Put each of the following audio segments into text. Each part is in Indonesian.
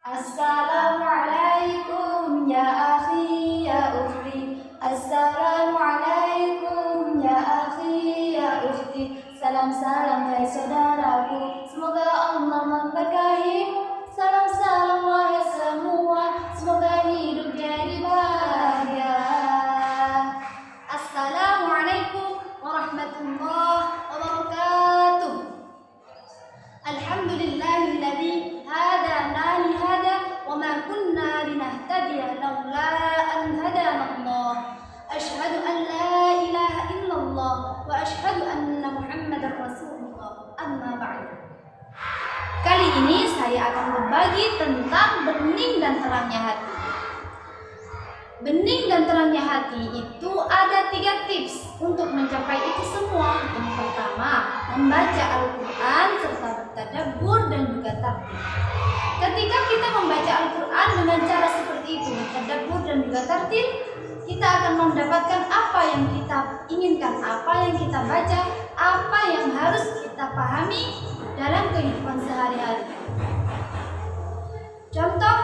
Assalamualaikum ya akhi ya ukhti. Assalamualaikum ya akhi ya ukhti. Salam-salam hai saudaraku, semoga Allah memberkahimu. Salam-salam wahai semua, semoga hidup jadi bahagia. Assalamualaikum warahmatullahi wabarakatuh. Alhamdulillahilladzi hadana li hada wa ma kunna linahtadiya laula an hadana Allah. Asyhadu an la ilaha illallah wa asyhadu anna Muhammadar Rasulullah. Amma ba'du. Kali ini saya akan berbagi tentang bening dan terangnya hati. Bening dan terangnya hati itu ada 3 tips untuk mencapai itu semua. Yang pertama, membaca Al-Quran serta bertadabbur dan juga tartil. Ketika kita membaca Al-Quran dengan cara seperti itu, bertadabbur dan juga tartil, kita akan mendapatkan apa yang kita inginkan, apa yang kita baca, apa yang harus kita pahami dalam kehidupan sehari-hari. Contoh,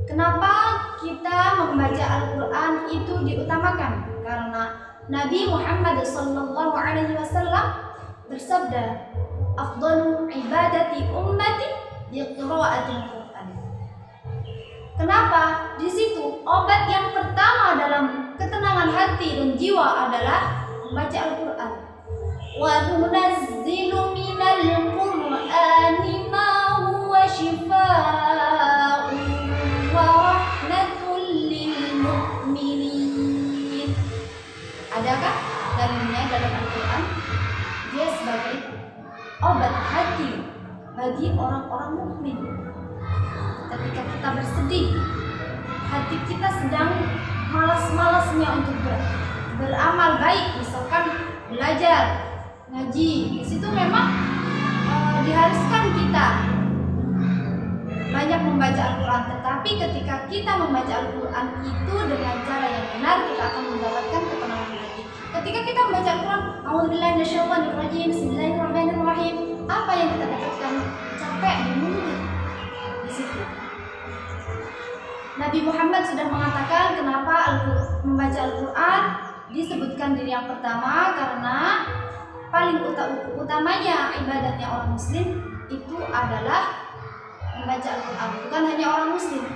kenapa kita membaca Al-Quran itu diutamakan? Karena Nabi Muhammad SAW bersabda, "Afdalu ibadati ummati biqiraatil Quran." Kenapa? Di situ obat yang pertama dalam ketenangan hati dan jiwa adalah membaca Al-Quran. Wa nunazzilu minal Qur'ani ma huwa shifaa'un wa rahmatul lil mu'minin. Adakah dalilnya dalam Al-Quran? Dia sebagai obat hati bagi orang-orang mukmin. Ketika kita bersedih, hati kita sedang malas-malasnya untuk beramal baik, misalkan belajar, ngaji. Di situ memang diharuskan kita banyak membaca Al-Quran, tetapi ketika kita membaca Al-Quran itu dengan cara yang benar, kita akan mendapatkan ketenangan hati. Ketika kita membaca Al-Quran, a'udzubillahi minasyaitonir rajim, bismillahirrahmanirrahim, apa yang kita dapatkan? Capek dan mundur di situ. Nabi Muhammad sudah mengatakan kenapa membaca Al-Quran disebutkan diri yang pertama, karena paling utamanya ibadatnya orang muslim itu adalah membaca Al-Quran. Bukan hanya orang muslim,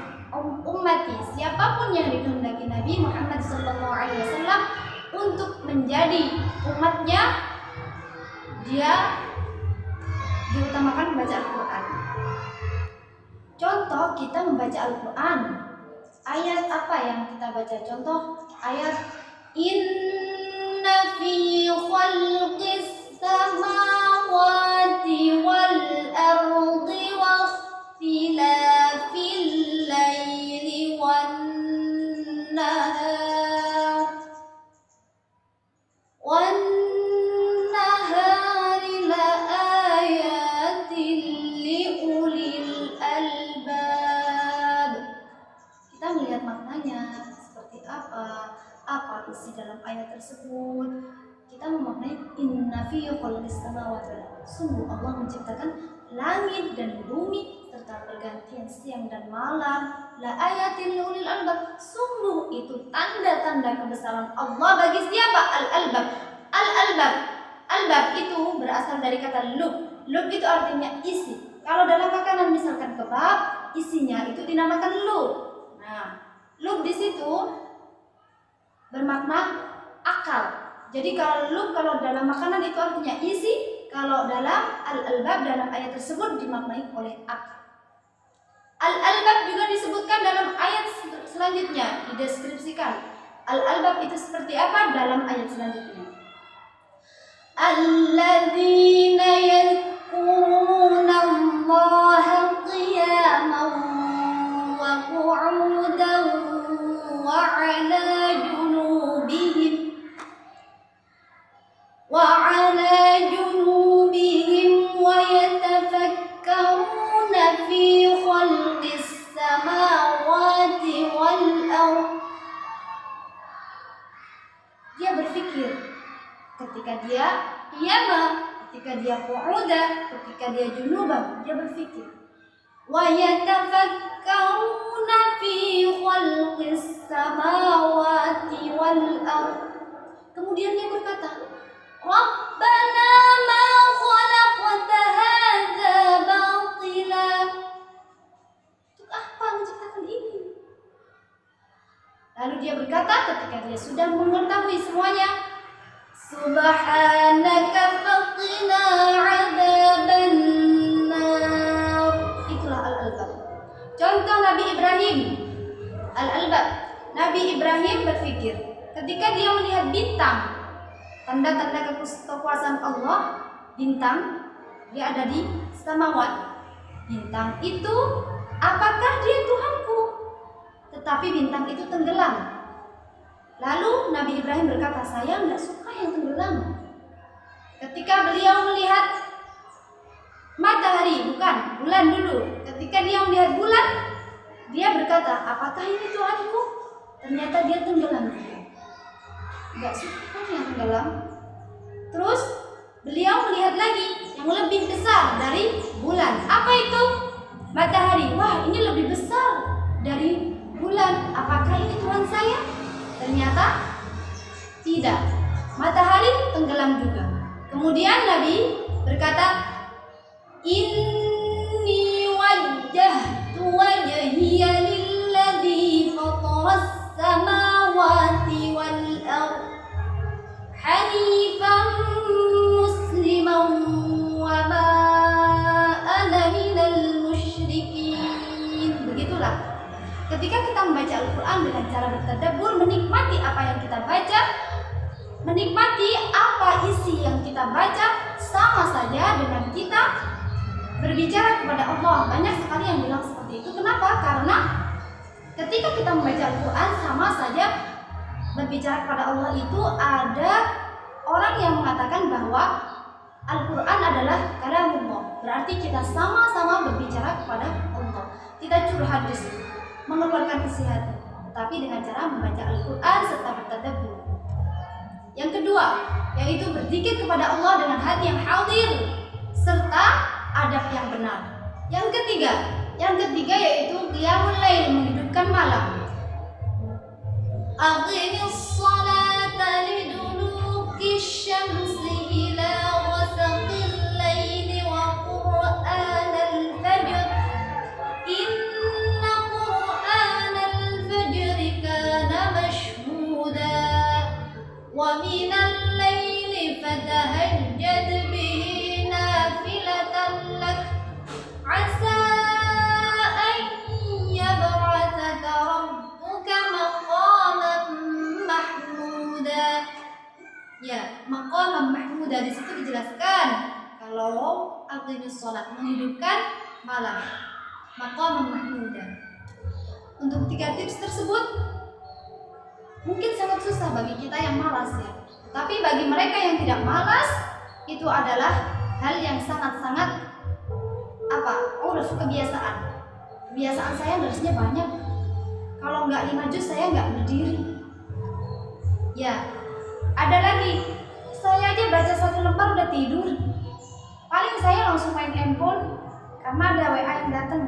ummati, siapapun yang dikehendaki Nabi Muhammad SAW untuk menjadi umatnya, dia diutamakan membaca Al-Quran. Contoh, kita membaca Al-Quran, ayat apa yang kita baca? Contoh ayat inna fi khalqis samawati wal ardi wakhtilafil laili wan nahari la ayatin li ulil albab. Kita melihat maknanya seperti apa isi dalam ayat tersebut. Kita memaknai inna fi khalqis samawati wal ardi. Sungguh Allah menciptakan langit dan bumi serta pergantian siang dan malam. La ayatin li ulil albab. Sungguh itu tanda-tanda kebesaran Allah bagi siapa? Al-albab. Al-albab. Albab itu berasal dari kata lub. Lub itu artinya isi. Kalau dalam makanan misalkan kebab, isinya itu dinamakan lub. Nah, lub di situ bermakna akal. Jadi kalau dalam makanan itu artinya isi, kalau dalam al-albab dalam ayat tersebut dimaknai oleh akal. Al-albab juga disebutkan dalam ayat selanjutnya, dideskripsikan. Al-albab itu seperti apa dalam ayat selanjutnya? Alladzina yadhkuruna Allaha qiyaman wa qu'udan wa 'ala junubihim wa yatafakkaruna fi khalqis samawati wal ardh. Dia berpikir ketika dia qiyamah, ketika dia qu'uda, ketika dia junubah, dia berpikir. وَيَتَفَكَّرُونَ فِي خَلْقِ السَّمَاوَاتِ وَالْأَرْضِ. Kemudian dia berkata, Rabbana ma khalaqta hadza batila. Untuk apa menciptakan ini? Lalu dia berkata ketika dia sudah mengetahui semuanya, Subhanaka faqina adzaban nar. Itulah Al-Albab. Contoh Nabi Ibrahim. Al-Albab. Nabi Ibrahim berpikir ketika dia melihat bintang, tanda-tanda kekuasaan Allah, bintang, dia ada di samawat. Bintang itu, apakah dia Tuhanku? Tetapi bintang itu tenggelam. Lalu Nabi Ibrahim berkata, saya nggak suka yang tenggelam. Ketika beliau melihat matahari, bukan, bulan dulu. Ketika dia melihat bulan, dia berkata, apakah ini Tuhanku? Ternyata dia tenggelam. Nggak suka yang tenggelam. Terus beliau melihat lagi yang lebih besar dari bulan. Apa itu? Matahari. Wah, ini lebih besar dari bulan. Apakah ini Tuhan saya? Ternyata tidak. Matahari tenggelam juga. Kemudian Nabi berkata, Inni wajjahtu wajhiya lilladzi fataras samawati wal ardh hanifan musliman wa ma ana minal musyrikin. Begitulah. Ketika kita membaca Al-Quran dengan cara bertadabbur, menikmati apa yang kita baca, menikmati apa isi yang kita baca, sama saja dengan kita berbicara kepada Allah. Banyak sekali yang bilang seperti itu. Kenapa? Karena ketika kita membaca Al-Quran, sama saja berbicara kepada Allah itu. Ada orang yang mengatakan bahwa Al-Quran adalah kalamullah. Berarti kita sama-sama berbicara kepada Allah. Kita curhat di situ, mengeluarkan isi hati, tetapi dengan cara membaca Al-Quran serta bertadabbur. Yang kedua, yaitu berzikir kepada Allah dengan hati yang hadir serta adab yang benar. Yang ketiga yaitu qiyamul lail, menghidupkan malam. Aqimis sholata liduluki syamsi ila ghasaqil laili wa qur'anal fajr. Inna qur'anal fajri kana mashhuda wa minal laili fatahajjad bihi nafilatan lak asa an yab'athaka rabbuka maqaman mahmuda. Ya, maqaman mahmuda di situ dijelaskan kalau aqimus shalah, menghidupkan malam. Maqaman mahmuda. Untuk 3 tips tersebut mungkin sangat susah bagi kita yang malas ya. Tapi bagi mereka yang tidak malas, itu adalah hal yang sangat-sangat uruf, kebiasaan. Kebiasaan saya nulisnya banyak. Kalau nggak 5 juz saya nggak berdiri. Ya, ada lagi. Saya aja baca 1 lembar udah tidur. Paling saya langsung main handphone karena ada WA yang datang.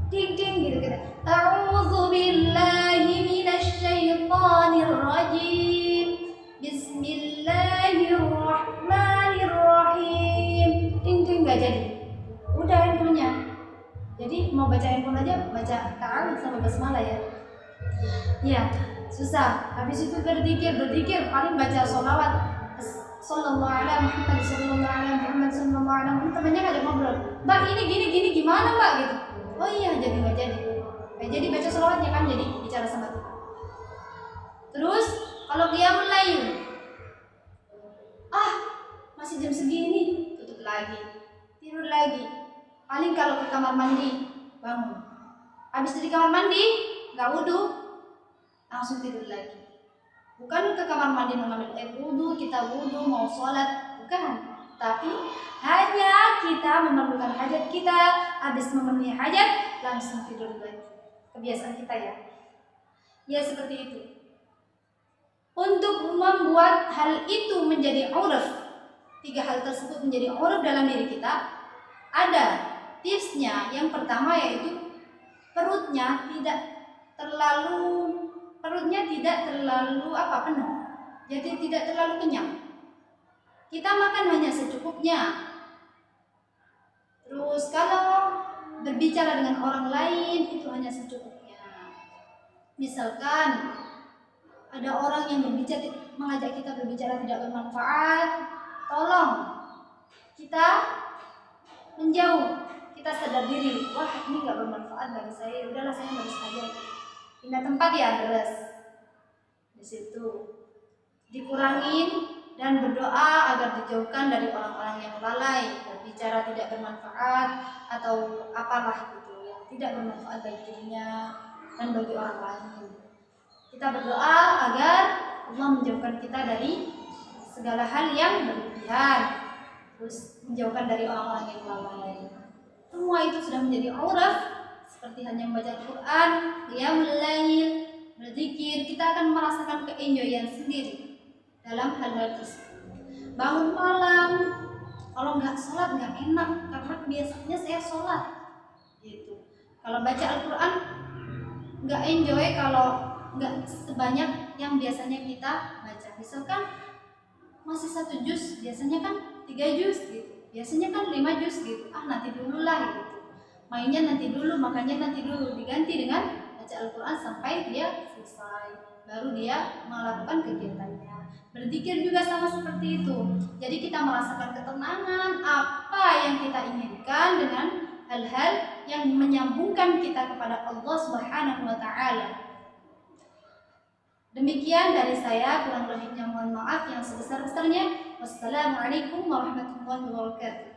Ding ding gitu. A'udzu billahi minasy syaithanir rajim. Bismillahirrahmanirrahim. Ding ding enggak jadi. Udah handphonenya. Jadi mau baca handphone aja baca ta'awudz sama basmalah ya. Ya, susah. Habis itu berzikir paling baca sholawat. Sallallahu alaihi Muhammad, sallallahu alaihi Muhammad, sallallahu alaihi Muhammad. Temannya ngajak ngobrol. Mbak ini gini gimana mbak gitu. Oh iya, nggak jadi baca sholawatnya kan, jadi bicara sama Tuhan. Terus kalau qiyamul lail, masih jam segini, tutup lagi, tidur lagi. Paling kalau ke kamar mandi bangun, habis dari kamar mandi nggak wudhu, langsung tidur lagi. Bukan ke kamar mandi mengambil air wudhu, kita wudhu mau sholat, bukan. Tapi hanya kita memerlukan hajat kita, habis memenuhi hajat langsung tidur lagi. Kebiasaan kita ya. Ya seperti itu. Untuk membuat hal itu menjadi uruf, 3 hal tersebut menjadi uruf dalam diri kita, ada tipsnya yang pertama yaitu perutnya tidak terlalu penuh. Jadi tidak terlalu kenyang. Kita makan hanya secukupnya. Terus kalau berbicara dengan orang lain itu hanya secukupnya. Misalkan ada orang yang mengajak kita berbicara tidak bermanfaat, tolong kita menjauh. Kita sadar diri, wah ini nggak bermanfaat bagi saya, udahlah saya harus saja pindah tempat ya, beres. Di situ dikurangin dan berdoa agar dijauhkan dari orang-orang yang lalai, berbicara tidak bermanfaat atau apalah gitu yang tidak bermanfaat bagi dirinya dan bagi orang lain. Kita berdoa agar Allah menjauhkan kita dari segala hal yang berlebihan, terus menjauhkan dari orang-orang yang lalai. Semua itu sudah menjadi auraf, seperti hanya membaca Al-Quran, qiyamul lail, berzikir, kita akan merasakan keenjoyan sendiri dalam hal-hal tersebut. Bangun malam, kalau nggak sholat nggak enak, karena biasanya saya sholat gitu. Kalau baca Al-Quran nggak enjoy kalau nggak sebanyak yang biasanya kita baca. Misalkan masih 1 juz, biasanya kan 3 juz gitu, biasanya kan 5 juz gitu. Nanti dulu lah gitu, mainnya nanti dulu, makanya nanti dulu, diganti dengan baca Al-Quran sampai dia selesai, baru dia melakukan kegiatannya. Berzikir juga sama seperti itu. Jadi kita merasakan ketenangan apa yang kita inginkan dengan hal-hal yang menyambungkan kita kepada Allah Subhanahu wa Ta'ala. Demikian dari saya, kurang lebihnya mohon maaf yang sebesar-besarnya. Wassalamualaikum warahmatullahi wabarakatuh.